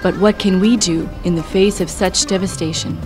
But what can we do in the face of such devastation?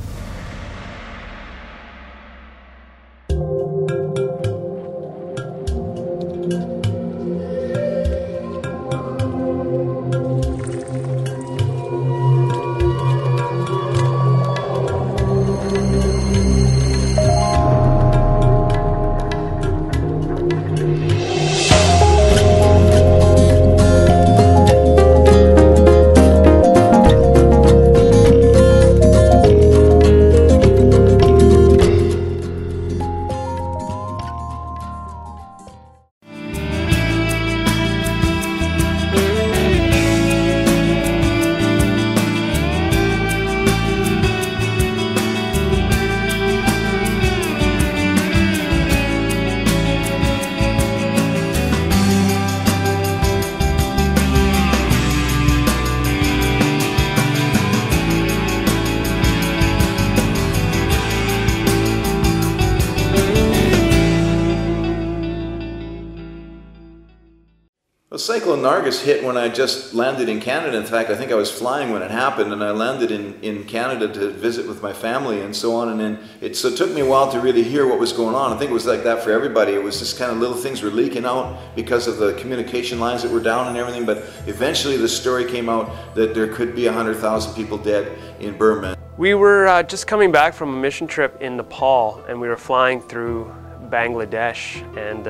Well, Cyclone Nargis hit when I just landed in Canada. In fact, I think I was flying when it happened, and I landed in Canada to visit with my family and so on. And then so it took me a while to really hear what was going on. I think it was like that for everybody. It was just kind of little things were leaking out because of the communication lines that were down and everything. But eventually the story came out that there could be 100,000 people dead in Burma. We were just coming back from a mission trip in Nepal, and we were flying through Bangladesh, and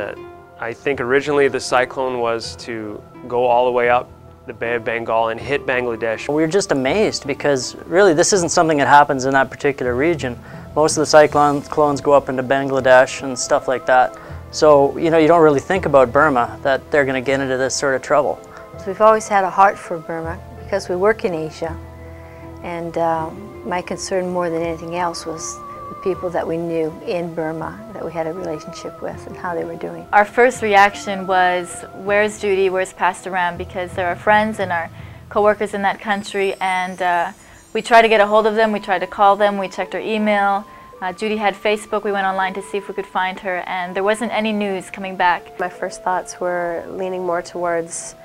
I think originally the cyclone was to go all the way up the Bay of Bengal and hit Bangladesh. We were just amazed because really this isn't something that happens in that particular region. Most of the cyclones go up into Bangladesh and stuff like that. So, you know, you don't really think about Burma, that they're going to get into this sort of trouble. So we've always had a heart for Burma because we work in Asia. And my concern more than anything else was the people that we knew in Burma, that we had a relationship with, and how they were doing. Our first reaction was, where's Judy, where's Pastor Ram? Because they're our friends and our co-workers in that country, and we tried to get a hold of them, we tried to call them, we checked her email. Judy had Facebook, we went online to see if we could find her, and there wasn't any news coming back. My first thoughts were leaning more towards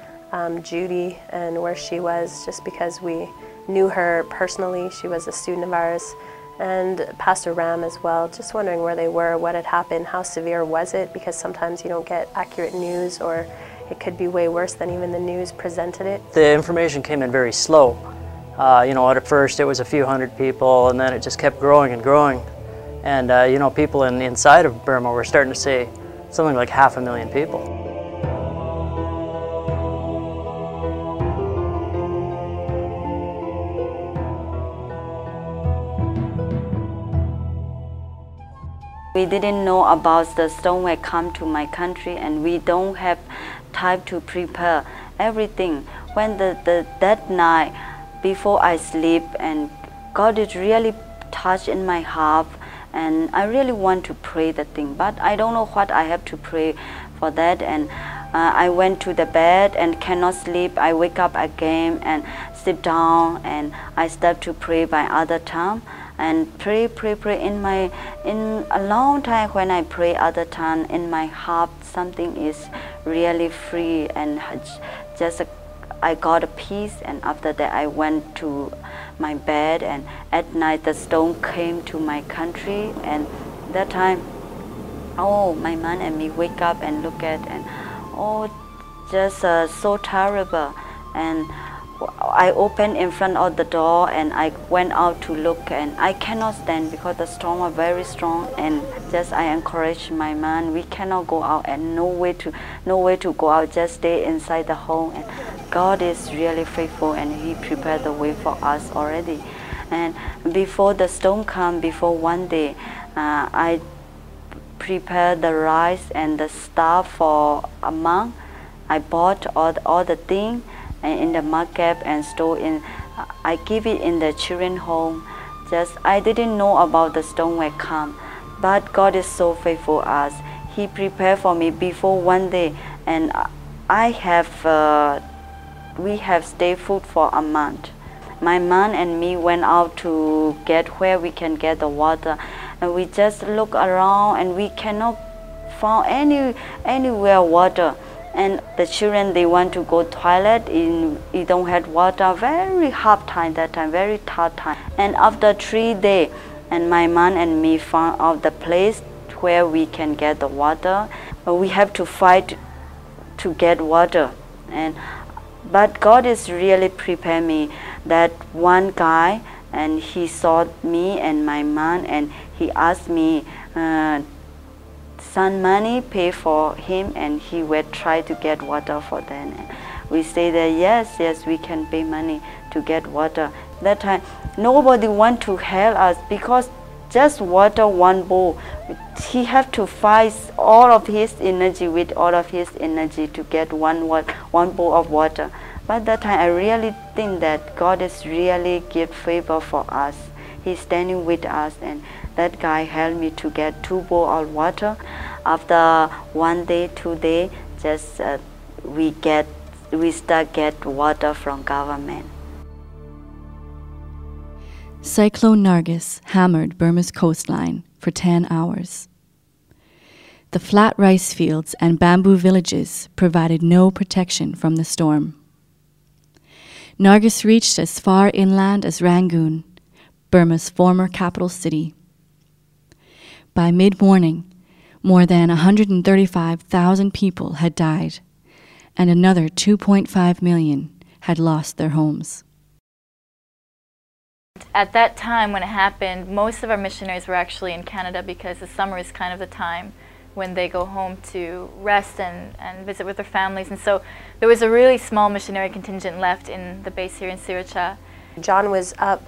Judy and where she was, just because we knew her personally. She was a student of ours, and Pastor Ram as well, just wondering where they were, what had happened, how severe was it, because sometimes you don't get accurate news, or it could be way worse than even the news presented it. The information came in very slow. You know, at first it was a few hundred people, and then it just kept growing and growing. And you know, people inside of Burma were starting to say something like 500,000 people. We didn't know about the storm will come to my country, and we don't have time to prepare everything. When that night before I sleep, and God is really touched in my heart, and I really want to pray the thing, but I don't know what I have to pray for that. And I went to the bed and cannot sleep. I wake up again and sit down, and I start to pray by other time. And pray in a long time. When I pray other time, in my heart something is really free, and just I got a peace. And after that I went to my bed, and at night the storm came to my country, and that time, oh, my man and me wake up and look at, and oh, just so terrible. And I opened in front of the door, and I went out to look, and I cannot stand because the storm was very strong. And just I encouraged my man, we cannot go out, and no way to go out, just stay inside the home. And God is really faithful, and He prepared the way for us already. And before the storm come, before one day, I prepared the rice and the stuff for a month. I bought all the things in the market and store in. I give it in the children home. Just I didn't know about the storm will come, but God is so faithful us. He prepared for me before one day, and we have stayed food for a month. My man and me went out to get where we can get the water, and we just look around, and we cannot find anywhere water. And the children, they want to go toilet, you don't have water, very hard time that time, very tough time. And after 3 days, and my mom and me found out the place where we can get the water. We have to fight to get water. But God is really prepared me. That one guy, and he saw me and my mom, and he asked me some money, pay for him, and he would try to get water for them. We say that yes, we can pay money to get water. That time, nobody want to help us because just water, one bowl. He have to fight all of his energy with all of his energy to get one bowl of water. But that time, I really think that God is really give favor for us. He's standing with us, and that guy helped me to get 2 bowls of water. After 1 day, 2 days, just we start get water from government. Cyclone Nargis hammered Burma's coastline for 10 hours. The flat rice fields and bamboo villages provided no protection from the storm. Nargis reached as far inland as Rangoon, Burma's former capital city. By mid-morning, more than 135,000 people had died, and another 2.5 million had lost their homes. At that time when it happened, most of our missionaries were actually in Canada because the summer is kind of the time when they go home to rest and visit with their families. And so there was a really small missionary contingent left in the base here in Sriracha. John was up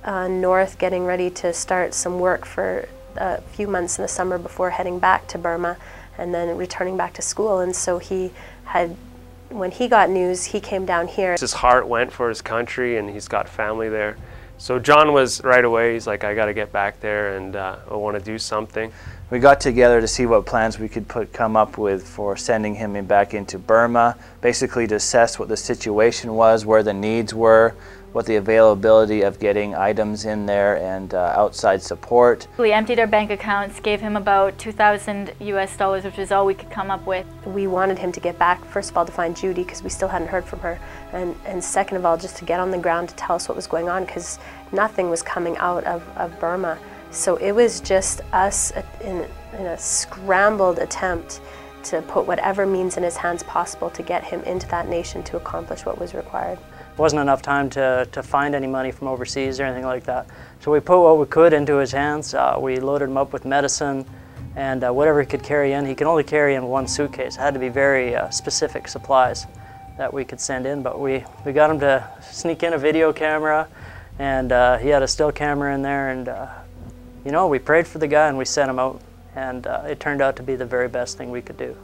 north getting ready to start some work for a few months in the summer before heading back to Burma and then returning back to school. And so when he got news, he came down here. His heart went for his country, and he's got family there. So John was right away, he's like, I got to get back there, and I want to do something. We got together to see what plans we could come up with for sending him back into Burma, basically to assess what the situation was, where the needs were, what the availability of getting items in there and outside support. We emptied our bank accounts, gave him about $2,000 US, which is all we could come up with. We wanted him to get back, first of all, to find Judy, because we still hadn't heard from her, and second of all, just to get on the ground to tell us what was going on, because nothing was coming out of Burma. So it was just us in a scrambled attempt to put whatever means in his hands possible to get him into that nation to accomplish what was required. Wasn't enough time to find any money from overseas or anything like that. So we put what we could into his hands. We loaded him up with medicine and whatever he could carry in. He could only carry in 1 suitcase. It had to be very specific supplies that we could send in, but we got him to sneak in a video camera, and he had a still camera in there, and you know, we prayed for the guy and we sent him out, and it turned out to be the very best thing we could do.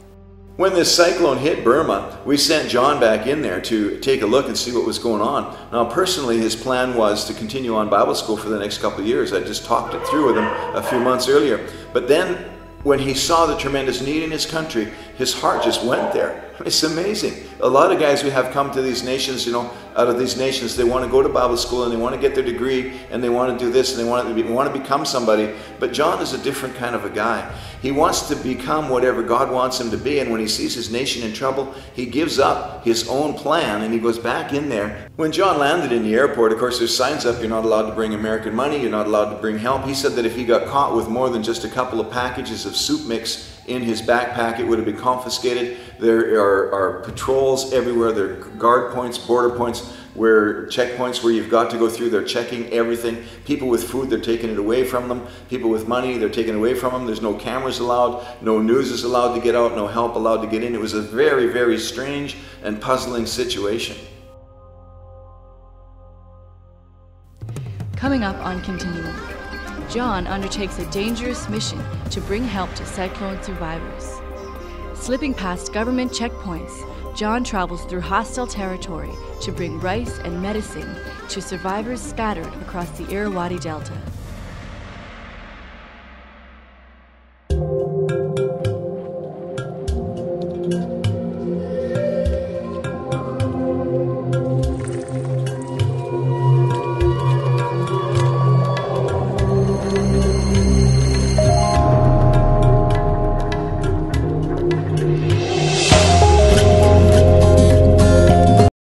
When this cyclone hit Burma, we sent John back in there to take a look and see what was going on. Now, personally, his plan was to continue on Bible school for the next couple of years. I just talked it through with him a few months earlier. But then, when he saw the tremendous need in his country, his heart just went there. It's amazing. A lot of guys who have come to these nations, you know, out of these nations, they want to go to Bible school and they want to get their degree and they want to do this and they want to become somebody. But John is a different kind of a guy. He wants to become whatever God wants him to be, and when he sees his nation in trouble, he gives up his own plan and he goes back in there. When John landed in the airport, of course, there's signs up, you're not allowed to bring American money, you're not allowed to bring help. He said that if he got caught with more than just a couple of packages of soup mix in his backpack, it would have been confiscated. There are patrols everywhere. There are guard points, border points, where checkpoints where you've got to go through. They're checking everything. People with food, they're taking it away from them. People with money, they're taking it away from them. There's no cameras allowed. No news is allowed to get out. No help allowed to get in. It was a very, very strange and puzzling situation. Coming up on Continuum, John undertakes a dangerous mission to bring help to cyclone survivors. Slipping past government checkpoints, John travels through hostile territory to bring rice and medicine to survivors scattered across the Irrawaddy Delta.